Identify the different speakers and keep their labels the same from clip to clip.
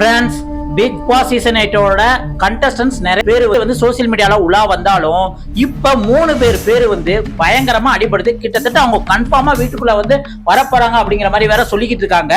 Speaker 1: Friends, Bigg Boss season 8ஓட contestants நிறைய பேர் வந்து சோசியல் மீடியால உலா வந்தாலும் இப்ப 3 பேர் வந்து பயங்கரமா அடிபடுது. கிட்டத்தட்ட அவங்க கன்ஃபார்மா வீட்டுக்குள்ள வந்து வரப்போறாங்க அப்படிங்கிற மாதிரி வேற சொல்லிக்கிட்டு இருக்காங்க.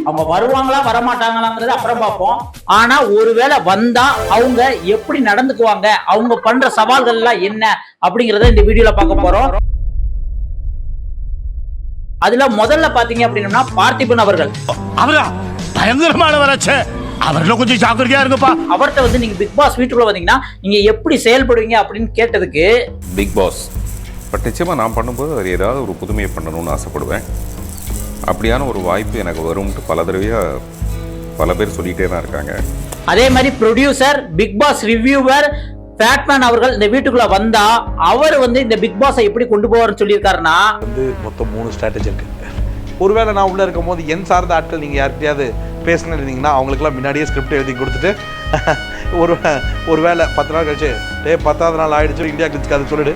Speaker 1: அவங்க வருவாங்களா வரமாட்டாங்களாங்கிறது அப்புறம் பார்ப்போம். ஆனா ஒருவேளை வந்தா அவங்க எப்படி நடந்துக்குவாங்க, அவங்க பண்ற சவால்கள் எல்லாம் என்ன அப்படிங்கறத இந்த வீடியோல பார்க்க போறோம். அதுல முதல்ல பாத்தீங்க அப்படின்னா பார்த்திபன் அவர்கள்
Speaker 2: பயங்கரமானவராச்சே, அவர்ல கொஞ்சம் ஜாக்கிரதையா இருங்கப்பா.
Speaker 1: அவர்கிட்ட வந்து நீங்க பிக் பாஸ் வீட்டுக்குள்ள வந்தீங்கன்னா நீங்க எப்படி செயல்படுவீங்க அப்படின்னு கேட்டதுக்கு,
Speaker 3: பிக் பாஸ் பட் நிச்சயமாக நான் பண்ணும்போது அது ஏதாவது ஒரு புதுமையை பண்ணணும்னு ஆசைப்படுவேன். அப்படியான ஒரு வாய்ப்பு எனக்கு வரும்ட்டு பல தடவையாக பல பேர் சொல்லிகிட்டே தான் இருக்காங்க.
Speaker 1: அதே மாதிரி producer, Bigg Boss reviewer Fatman அவர்கள் இந்த வீட்டுக்குள்ள வந்தா அவர் வந்து இந்த பிக் பாஸை எப்படி கொண்டு போவார்னு சொல்லியிருக்காருன்னா,
Speaker 4: வந்து மொத்தம் 3 ஸ்ட்ராட்டஜி இருக்கு. ஒருவேளை நான் உள்ள இருக்கும் போது என் சார்ந்த ஆட்கள் நீங்கள் யார்கிட்டயாவது பேசினு இருந்தீங்கன்னா அவங்களுக்குலாம் முன்னாடியே ஸ்கிரிப்ட் எழுதி கொடுத்துட்டு ஒருவேளை 10 நாள் கழிச்சு 10வது நாள் ஆயிடுச்சு இந்தியா கிளிச்சுக்கு அதை சொல்லிடு,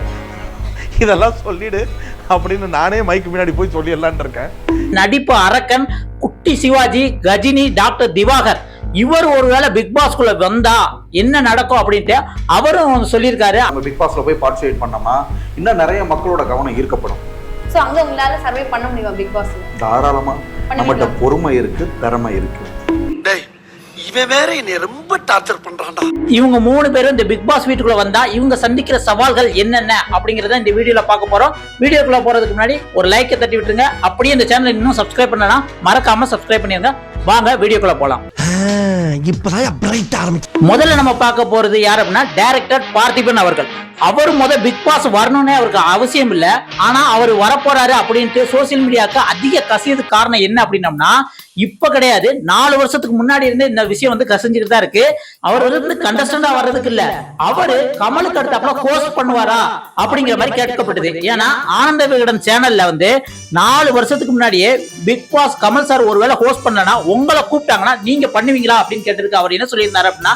Speaker 4: இதெல்லாம் சொல்லிடு அப்படின்னு நானே மைக்கு முன்னாடி போய் சொல்லிடலான் இருக்கேன்.
Speaker 1: நடிப்பு அரக்கன் குட்டி சிவாஜி, கஜினி, டாக்டர் திவாகர் இவர் ஒருவேளை பிக் பாஸ்குள்ள வந்தா என்ன நடக்கும் அப்படின்ட்டு அவரும் சொல்லியிருக்காரு.
Speaker 5: நம்ம பிக் பாஸ்ல போய் பார்ட்டிசிபேட் பண்ணோம்னா இன்னும் நிறைய மக்களோட கவனம் ஈர்க்கப்படும்.
Speaker 6: சோ அங்க உங்களால சர்வே பண்ண முடியுமா பிக் பாஸ்ல?
Speaker 5: தாராளமா. நம்மகிட்ட பொறுமை இருக்கு, திறமை இருக்கு.
Speaker 2: இவன் வேற என்னை ரொம்ப டார்ச்சர் பண்றான்டா.
Speaker 1: இவங்க 3 பேரும் இந்த பிக் பாஸ் வீட்டுக்குள்ள வந்தா இவங்க சந்திக்கிற சவால்கள் என்னென்ன அப்படிங்கறத இந்த வீடியோல பார்க்க போறோம். வீடியோக்குள்ள போறதுக்கு முன்னாடி ஒரு லைக்கை தட்டி விட்டுருங்க. அப்படியே இந்த சேனலை இன்னும் சப்ஸ்கிரைப் பண்ணனா மறக்காம சப்ஸ்கிரைப் பண்ணிருங்க. வாங்க வீடியோக்குள்ள போலாம். முதல்ல நம்ம பார்க்க போறது யார் அப்படின்னா டைரக்டர் பார்த்திபன் அவர்கள். அவர் பிக் பாஸ் வரணும்னே அவருக்கு அவசியம் இல்ல, ஆனா அவர் வரப்போறாரு அப்படின்ட்டு சோசியல் மீடியாவுக்கு அதிக கசியதுக்கு காரணம் என்ன அப்படின்னம்னா, இப்ப கிடையாது 4 வருஷத்துக்கு முன்னாடி இருந்து இந்த விஷயம் வந்து கசிஞ்சுட்டு தான் இருக்கு. அவர் வந்து கண்டஸ்டண்டா வர்றதுக்கு இல்ல, அவரு கமலுக்கு அடுத்தாப்புல ஹோஸ்ட் பண்ணுவாரா அப்படிங்கிற மாதிரி கேட்கப்பட்டது. ஏன்னா ஆனந்த விகடன் சேனல்ல வந்து 4 வருஷத்துக்கு முன்னாடியே பிக் பாஸ் கமல் சார் ஒருவேளை ஹோஸ்ட் பண்ணலனா உங்களை கூப்பிட்டாங்கன்னா நீங்க பண்ணுவீங்களா அப்படின்னு கேட்டிருக்கு. அவர் என்ன சொல்லியிருந்தாரு அப்படின்னா,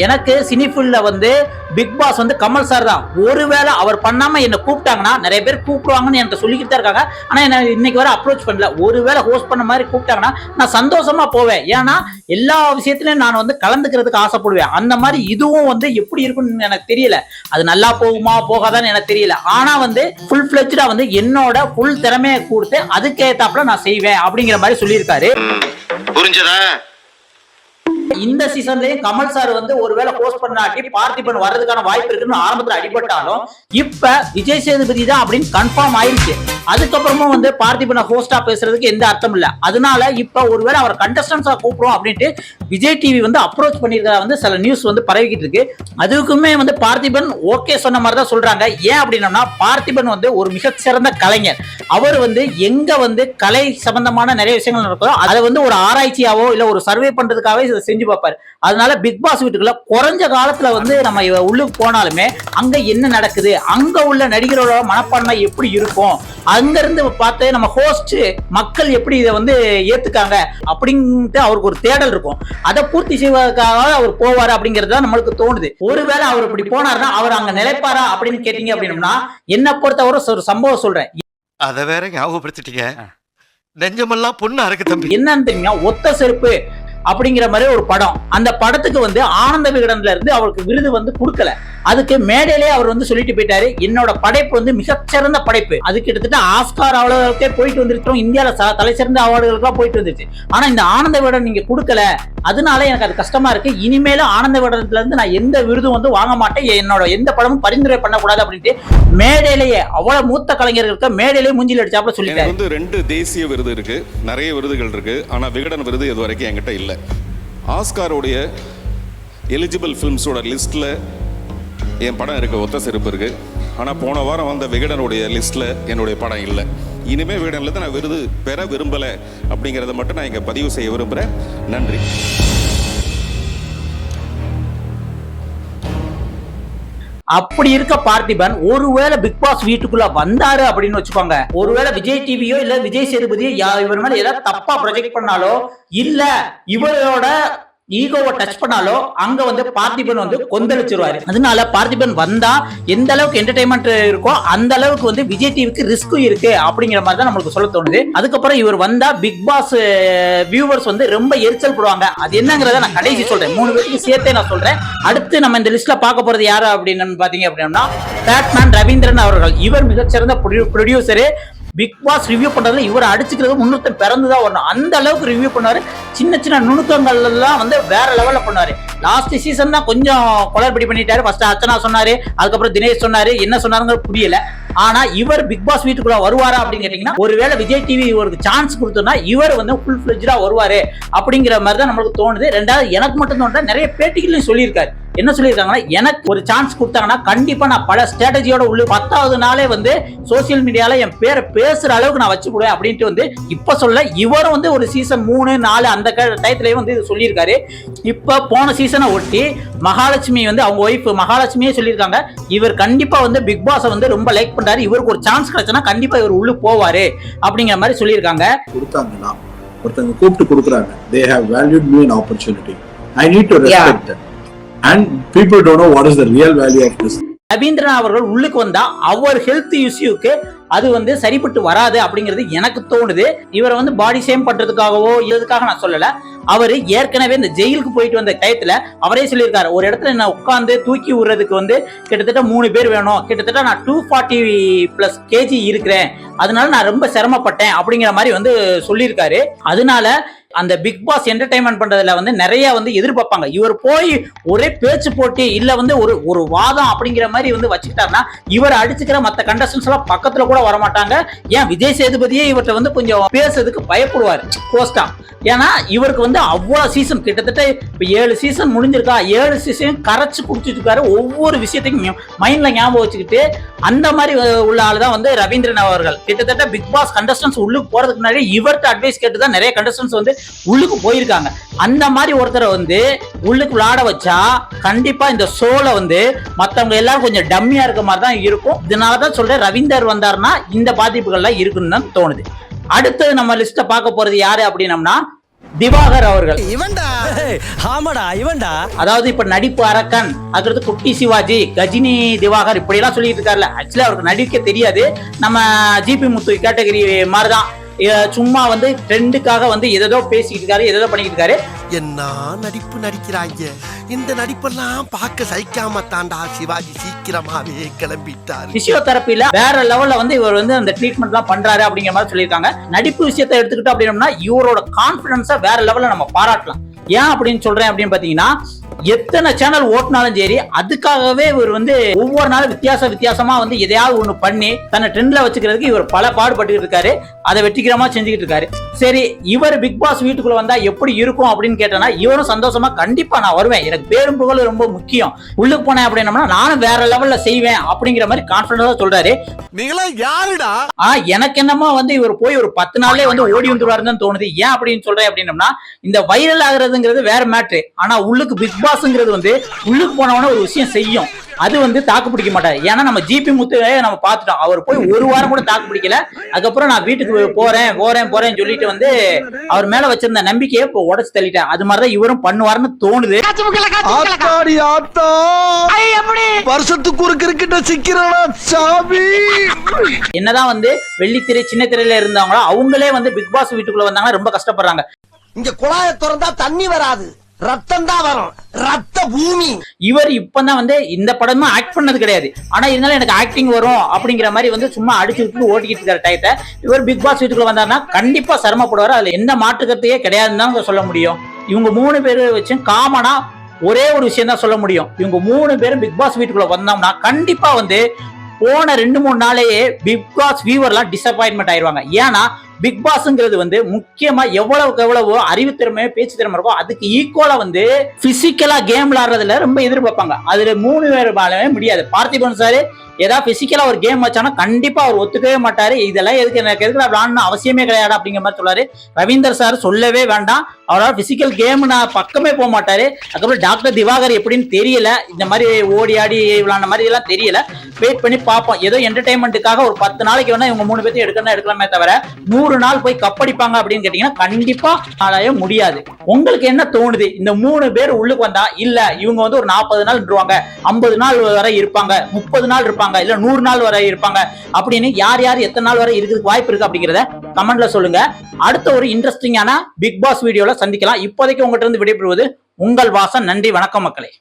Speaker 1: எனக்கு சினிஃபுல்ல வந்து பிக் பாஸ் வந்து கமல் சார் தான், ஒருவேளை அவர் பண்ணாம என்ன கூப்பிட்டாங்கன்னா நிறைய பேர் கூப்பிடுவாங்கன்னு எனக்கு சொல்லிக்கிட்டு தான் இருக்காங்க, ஆனா என்ன இன்னைக்கு வரை அப்ரோச் பண்ணல. ஒருவேளை ஹோஸ்ட் பண்ண மாதிரி கூப்பிட்டாங்கன்னா நான் சந்தோஷமா போவேன். ஏன்னா எல்லா விஷயத்திலயும் நான் வந்து கலந்துக்கிறதுக்கு ஆசைப்படுவேன். அந்த மாதிரி இதுவும் வந்து எப்படி இருக்குன்னு எனக்கு தெரியல, அது நல்லா போகுமா போகாதான்னு எனக்கு தெரியல. ஆனா வந்து ஃபுல் ஃபிளெஜ்டா வந்து என்னோட ஃபுல் திறமையை கொடுத்து அதுக்கேத்தாப்புல நான் செய்வேன் அப்படிங்கிற மாதிரி சொல்லியிருக்காரு.
Speaker 2: புரிஞ்சதா?
Speaker 1: இந்த சீசன்லயும் கமல் சார் வந்து ஒருவேளை போஸ்ட் பண்ணாட்டி பார்த்திபன் வர்றதுக்கான வாய்ப்பு இருக்குன்னு ஆரம்பத்துல அடிபட்டாலும் இப்ப விஜய் சேதுபதி தான் அப்படின்னு கன்ஃபார்ம் ஆயிருச்சு. அதுக்கப்புறமும் வந்து பார்த்திபனை ஹோஸ்டா பேசுறதுக்கு எந்த அர்த்தம் இல்ல. அதனால இப்ப ஒருவேளை அவர் கண்டஸ்டன்ஸா கூப்பிடுவோம் அப்படின்ட்டு விஜய் டிவி வந்து அப்ரோச் பண்ணிருக்கிறதா வந்து சில நியூஸ் வந்து பரவிக்கிட்டு இருக்கு. அதுக்குமே வந்து பார்த்திபன் ஓகே சொன்ன மாதிரி தான் சொல்றாங்க. ஏன் அப்படின்னா பார்த்திபன் வந்து ஒரு மிகச்சிறந்த கலைஞர். அவர் வந்து எங்க வந்து கலை சம்பந்தமான நிறைய விஷயங்கள் நடக்குதோ அதை வந்து ஒரு ஆராய்ச்சியாவோ இல்ல ஒரு சர்வே பண்றதுக்காகவே செஞ்சு பார்ப்பாரு. அதனால பிக் பாஸ் வீட்டுக்குள்ள குறைஞ்ச காலத்துல வந்து நம்ம உள்ளுக்கு போனாலுமே அங்க என்ன நடக்குது, அங்க உள்ள நடிகரோட மனப்பான்மை எப்படி இருக்கும், அங்க இருந்து பார்த்து நம்ம ஹோஸ்ட் மக்கள் எப்படி இதை வந்து ஏத்துக்காங்க அப்படின்ட்டு அவருக்கு ஒரு தேடல் இருக்கும். அதை பூர்த்தி செய்வதற்காக அவர் போவாரு அப்படிங்கறது நம்மளுக்கு தோணுது. ஒருவேளை அவர் இப்படி போனாருன்னா அவர் அங்க நிலைப்பாரா அப்படின்னு கேட்டீங்க அப்படின்னா, என்ன பொறுத்தவரை ஒரு சம்பவம் சொல்றேன்.
Speaker 2: அத வேற ஞாபகப்படுத்திட்டீங்க, நெஞ்சமெல்லாம் பொண்ணா இருக்கு தம்பி.
Speaker 1: என்னன்னு தெரியுமா, ஒத்த செருப்பு அப்படிங்கிற மாதிரி ஒரு படம். அந்த படத்துக்கு வந்து ஆனந்த விகடன்ல இருந்து அவருக்கு விருது வந்து கொடுக்கல. அதுக்கு மேடையிலே அவர் வந்து சொல்லிட்டு போயிட்டாரு, என்னோட படைப்பு வந்து மிகச்சிறந்த படைப்பு, அது கிட்டத்தட்ட ஆஸ்கார் அவார்டுகளுக்கே போயிட்டு வந்துருக்கோம், இந்தியாவில தலை சிறந்த அவார்டுகளுக்கெல்லாம் போயிட்டு வந்துருச்சு. ஆனா இந்த ஆனந்த விகடன் நீங்க கொடுக்கல, அதனால எனக்கு அது கஷ்டமா இருக்கு. இனிமேலும் ஆனந்த விகடனத்துல இருந்து நான் எந்த விருதும் வந்து வாங்க மாட்டேன், என்னோட எந்த படமும் பரிந்துரை பண்ணக்கூடாது அப்படின்ட்டு மேடையிலேயே அவ்வளவு மூத்த கலைஞர்களுக்கு மேடையிலேயே மூஞ்சில் அடிச்சாப்புல சொல்லிட்டாரு.
Speaker 3: வந்து 2 தேசிய விருது இருக்கு, நிறைய விருதுகள் இருக்கு, ஆனா விகடன் விருது இது வரைக்கும் என்கிட்ட இல்ல. ஆஸ்காரோடைய எலிஜிபிள் ஃபிலிம்ஸோட லிஸ்ட்ல என் படம் இருக்கு, ஒத்த செருப்பு இருக்கு. ஆனால் போன வாரம் வந்த விகடனுடைய லிஸ்ட்டில் என்னுடைய படம் இல்லை. இனிமேல் விகடனில் தான் நான் விருது பெற விரும்பலை அப்படிங்கிறத மட்டும் நான் இங்கே பதிவு செய்ய விரும்புகிறேன். நன்றி.
Speaker 1: அப்படி இருக்க பார்த்திபன் ஒருவேளை பிக் பாஸ் வீட்டுக்குள்ள வந்தாரு அப்படின்னு வச்சுக்கோங்க, ஒருவேளை விஜய் டிவியோ இல்ல விஜய் சேதுபதியோ இவர் மேல ஏதாவது தப்பா ப்ரொஜெக்ட் பண்ணாலோ இல்ல இவரோட ஈகோவை டச் பண்ணாலோ அங்க வந்து பார்த்திபன் வந்து கொந்தளிச்சிருவாரு. அதனால பார்த்திபன் வந்தா எந்த அளவுக்கு என்டர்டைன்மெண்ட் இருக்கோ அந்த அளவுக்கு வந்து விஜய் டிவிக்கு ரிஸ்க்கும் இருக்கு அப்படிங்கிற மாதிரி தான் நம்மளுக்கு சொல்ல தோணுது. அதுக்கப்புறம் இவர் வந்தா பிக் பாஸ் வியூவர்ஸ் வந்து ரொம்ப எரிச்சல் போடுவாங்க. அது என்னங்கறத நான் கடைசி சொல்றேன், 3 பேருக்கு சேர்த்தே நான் சொல்றேன். அடுத்து நம்ம இந்த லிஸ்ட்ல பார்க்க போறது யாரு அப்படின்னு பாத்தீங்க அப்படின்னா பேட்மேன் ரவீந்திரன் அவர்கள். இவர் மிகச்சிறந்த ப்ரொடியூசரு. பிக் பாஸ் ரிவ்யூ பண்றதுல இவர் அடிச்சுக்கிறது முன்னூத்தம் பிறந்துதான் வரணும். அந்த அளவுக்கு ரிவ்யூ பண்ணுவாரு. சின்ன சின்ன நுணுக்கங்கள் எல்லாம் வந்து வேற லெவல்ல பண்ணுவாரு. லாஸ்ட் சீசன் தான் கொஞ்சம் குளறுபடி பண்ணிட்டாரு. ஃபர்ஸ்ட் அர்ச்சனா சொன்னாரு, அதுக்கப்புறம் தினேஷ் சொன்னாரு, என்ன சொன்னாருங்க புரியல. ஆனா இவர் பிக் பாஸ் வீட்டுக்குள்ள வருவாரா அப்படின்னு கேட்டீங்கன்னா ஒருவேளை விஜய் டிவி இவருக்கு சான்ஸ் கொடுத்தோம்னா இவர் வந்து ஃபுல் ஃபிளெஜ்டா வருவாரு அப்படிங்கிற மாதிரி தான் நம்மளுக்கு தோணுது. ரெண்டாவது எனக்கு மட்டும் தோணுது, நிறைய பேட்டிகளையும் சொல்லியிருக்காரு. என்ன சொல்லியிருக்காங்கன்னா எனக்கு ஒரு சான்ஸ் கொடுத்தாங்கன்னா கண்டிப்பா நான் பல ஸ்ட்ராட்டஜியோட உள்ள 10வது நாளே வந்து சோசியல் மீடியால என் பேரை பேசுற அளவுக்கு நான் வச்சு போடுவேன் அப்படின்ட்டு வந்து இப்ப சொல்ல. இவரும் வந்து ஒரு சீசன் 3, 4 அந்த டயத்திலேயே வந்து சொல்லியிருக்காரு. இப்ப போன சீசனை ஒட்டி மகாலட்சுமி வந்து அவங்க ஒய்ஃப் மகாலட்சுமியே சொல்லியிருக்காங்க இவர் கண்டிப்பா வந்து பிக் பாஸ் வந்து ரொம்ப லைக் பண்றாரு, இவருக்கு ஒரு சான்ஸ் கிடைச்சனா கண்டிப்பா இவர் உள்ள போவாரு அப்படிங்கிற மாதிரி சொல்லியிருக்காங்க.
Speaker 7: கொடுத்தாங்கன்னா ஒருத்தங்க கூப்பிட்டு கொடுக்குறாங்க, they have valued me an opportunity, I need to respect them and people don't know what is the real value of this.
Speaker 1: Ravindran அவர்கள் உள்ளுக்கு வந்தா அவர் ஹெல்த் இஷ்யூக்கு அது வந்து சரிப்பட்டு வராது அப்படிங்கிறது எனக்கு தோணுது. இவரை வந்து பாடி ஷேம் பண்றதுக்காகவோ இதுக்காக நான் சொல்லல. அவர் ஏற்கனவே இந்த ஜெயிலுக்கு போயிட்டு வந்த டயத்துல அவரே சொல்லியிருக்காரு, ஒரு இடத்துல என்ன உட்காந்து தூக்கி விடுறதுக்கு வந்து கிட்டத்தட்ட 3 பேர் வேணும், கிட்டத்தட்ட நான் 240+ kg இருக்கிறேன், அதனால நான் ரொம்ப சிரமப்பட்டேன் அப்படிங்கிற மாதிரி வந்து சொல்லியிருக்காரு. அதனால அந்த பிக் பாஸ் என்டர்டைன்மெண்ட் பண்றதுல வந்து நிறைய வந்து எதிர்பார்ப்பாங்க. இவர் போய் ஒரே பேச்சு போட்டி இல்ல வந்து ஒரு வாதம் அப்படிங்கிற மாதிரி வந்து வச்சுக்கிட்டாருன்னா இவர் அடிச்சுக்கிற மற்ற கண்டஸ்டன்ஸ் எல்லாம் பக்கத்துல கூட வர மாட்டாங்க. ஏன் விஜய் சேதுபதியே இவர்கிட்ட வந்து கொஞ்சம் பேசுறதுக்கு பயப்படுவார் போஸ்டா. ஏன்னா இவருக்கு வந்து அவ்வளவு சீசன் கிட்டத்தட்ட இப்ப 7 சீசன் முடிஞ்சிருக்கா, 7 சீசன் கரைச்சு குடிச்சிட்டு இருக்காரு. ஒவ்வொரு விஷயத்தையும் மைண்ட்ல ஞாபகம் வச்சுக்கிட்டு அந்த மாதிரி உள்ள ஆள் தான் வந்து ரவீந்திரன் அவர்கள். கிட்டத்தட்ட பிக் பாஸ் கண்டஸ்டன்ஸ் உள்ளுக்கு போறதுக்கு முன்னாடி இவர்கிட்ட அட்வைஸ் கேட்டு தான் நிறைய கண்டஸ்டன்ஸ் வந்து உள்ளுக்கு போயிருக்காங்க. அந்த மாதிரி ஒருத்தரை வந்து உள்ளுக்கு விளையாட வச்சா கண்டிப்பா இந்த ஷோல வந்து மத்தவங்க எல்லாரும் கொஞ்சம் டம்மியா இருக்க மாதிரி தான் இருக்கும். இதனாலதான் சொல்றேன், ரவீந்தர் வந்தாருன்னா இந்த பாதிப்புகள்லாம் இருக்குன்னு தான் தோணுது. அடுத்து நம்ம லிஸ்ட பார்க்க போறது யாரு அப்படின்னம்னா திவாகர் அவர்கள். அதாவது இப்ப நடிப்பு அரக்கன், அதுக்கு குட்டி சிவாஜி, கஜினி திவாகர் இப்படி எல்லாம் சொல்லிட்டு இருக்காருல்ல. ஆக்சுவலா அவருக்கு நடிக்க தெரியாது. நம்ம ஜிபி முத்து கேட்டகரி மாதிரிதான், சும்மா வந்து ட்ரெண்டுக்காக வந்து எதோ பேசிக்கிட்டு இருக்காரு, எதோ பண்ணிக்கிட்டு இருக்காரு.
Speaker 2: என்ன நடிப்பு நடிக்கிறாங்க, இந்த நடிப்பெல்லாம் பார்க்க சகிக்காம தாண்டா சிவாஜி சீக்கிரமாவே கிளம்பிட்டாரு.
Speaker 1: பிசியோதெரபில வேற லெவல்ல வந்து இவர் வந்து அந்த ட்ரீட்மெண்ட் எல்லாம் பண்றாரு அப்படிங்கிற மாதிரி சொல்லியிருக்காங்க. நடிப்பு விஷயத்தை எடுத்துக்கிட்டோம் அப்படின்னா இவரோட கான்பிடன்ஸா வேற லெவல்ல நம்ம பாராட்டலாம். ஏன் அப்படின்னு சொல்றேன் அப்படின்னு பாத்தீங்கன்னா எத்தனை சேனல் ஓட்டினாலும் சரி அதுக்காகவே இவர் வந்து ஒவ்வொரு நாளும் வித்தியாசமா வந்து எதையாவது ஒண்ணு பண்ணி தன்னை ட்ரெண்ட்ல வச்சுக்கிறதுக்கு இவர் பல பாடுபட்டு இருக்காரு. அதை வெற்றிகரமா செஞ்சுக்கிட்டு இருக்காரு. சரி, இவர் பிக் பாஸ் வீட்டுக்குள்ள வந்தா எப்படி இருக்கும் அப்படின்னு கேட்டனா இவரும் சந்தோஷமா கண்டிப்பா நான் வருவேன், எனக்கு பேரும் புகழ் ரொம்ப முக்கியம், உள்ளுக்கு போனேன் அப்படின்னா நானும் வேற லெவல்ல செய்வேன் அப்படிங்கிற மாதிரி கான்பிடன்ஸா சொல்றாரு.
Speaker 2: நீங்களா யாருடா?
Speaker 1: எனக்கு என்னமோ வந்து இவர் போய் ஒரு 10 நாள்லயே வந்து ஓடி வந்துருவாருன்னு தோணுது. ஏன் அப்படின்னு சொல்றேன் அப்படின்னம்னா இந்த வைரல் ஆகுறதுங்கிறது வேற மேட்ரு. ஆனா உள்ளுக்கு பிக் பாஸ்ங்கிறது வந்து உள்ளுக்கு போனவன ஒரு விஷயம் செய்யும், அது வந்து தாக்கு பிடிக்க மாட்டாரு. ஏன்னா நம்ம ஜிபி முத்துவே நம்ம பார்த்துட்டோம், அவர் போய் ஒரு வாரம் கூட தாக்கு பிடிக்கல. அதுக்கப்புறம் நான் வீட்டுக்கு போறேன் சொல்லிட்டு வந்து அவர் மேல வச்சிருந்த நம்பிக்கையை இப்போ உடச்சு தள்ளிட்டேன். அது மாதிரிதான் இவரும் பண்ணுவாருன்னு தோணுது.
Speaker 2: வருஷத்துக்கு ஒரு கிரிக்கெட்ட சிக்கிறா சாமி.
Speaker 1: என்னதான் வந்து வெள்ளித்திரை சின்ன திரையில இருந்தவங்களோ அவங்களே வந்து பிக் பாஸ் வீட்டுக்குள்ள வந்தாங்கன்னா ரொம்ப கஷ்டப்படுறாங்க.
Speaker 8: இங்க குழாய திறந்தா தண்ணி வராது, ரத்தம் தான் வரும், ரத்த பூமி.
Speaker 1: இவர் இப்பதான் வந்து இந்த படமும் ஆக்ட் பண்ணது கிடையாது, ஆனா இருந்தாலும் எனக்கு ஆக்டிங் வரும் அப்படிங்கிற மாதிரி வந்து சும்மா அடிச்சு விட்டு ஓட்டிக்கிட்டு இருக்கிற டயத்தை இவர் பிக் பாஸ் வீட்டுக்குள்ள வந்தாருன்னா கண்டிப்பா சிரமப்படுவார். அதுல எந்த மாற்றுக்கத்தையே கிடையாதுன்னு தான் சொல்ல முடியும். இவங்க 3 பேர் வச்சு காமனா ஒரே ஒரு விஷயம் தான் சொல்ல முடியும், இவங்க 3 பேரும் பிக் பாஸ் வீட்டுக்குள்ள வந்தோம்னா கண்டிப்பா வந்து போன 2-3 நாளையே பிக் பாஸ் வியூவர்லாம் டிசப்பாயின்மெண்ட் ஆயிடுவாங்க. ஏன்னா பிக் பாஸ்ங்கிறது வந்து முக்கியமா எவ்வளவு அறிவுத்திறமையோ பேச்சு திறமை இருக்கோ அதுக்கு ஈக்குவலா வந்து பிசிக்கலா கேம் விளையாடுறதுல ரொம்ப எதிர்பார்ப்பாங்க. அதுல 3 பேர் மேலவே முடியாது. பார்த்திபன் சார் ஏதாவது பிசிக்கலா ஒரு கேம் வச்சானா கண்டிப்பா அவர் ஒத்துக்கவே மாட்டாரு. இதெல்லாம் எனக்கு விளையாடணும் அவசியமே கிடையாது அப்படிங்கிற மாதிரி சொல்றாரு. ரவீந்தர் சார் சொல்லவே வேண்டாம், அவரால் பிசிக்கல் கேம் நான் பக்கமே போக மாட்டாரு. அதுக்கப்புறம் டாக்டர் திவாகர் எப்படின்னு தெரியல, இந்த மாதிரி ஓடி ஆடி விளையாட மாதிரி எல்லாம் தெரியல. வெயிட் பண்ணி பார்ப்போம். ஏதோ என்டர்டைன்மெண்ட்டுக்காக ஒரு 10 நாளைக்கு வேணா இவங்க 3 பேர்த்தையும் எடுக்கலாமே தவிர 100 100 நாள் போய் கப்படிப்பாங்க அப்படின்னு கேட்டீங்கன்னா கண்டிப்பா அடைய முடியாது. உங்களுக்கு என்ன தோணுது? இந்த 3 பேர் உள்ளுக்கு வந்தா இல்ல இவங்க வந்து ஒரு 40 நாள் இருப்பாங்க, 50 நாள் வரை இருப்பாங்க, 30 நாள் இருப்பாங்க, இல்ல 100 நாள் வரை இருப்பாங்க அப்படின்னு யார் யார் எத்தனை நாள் வரை இருக்கிறதுக்கு வாய்ப்பு இருக்கு அப்படிங்கிறத கமெண்ட்ல சொல்லுங்க. அடுத்த ஒரு இன்ட்ரெஸ்டிங்கான பிக் பாஸ் வீடியோல சந்திக்கலாம். இப்போதைக்கு உங்ககிட்ட இருந்து விடைபெறுவது உங்கள் வாசன். நன்றி, வணக்கம் மக்களே.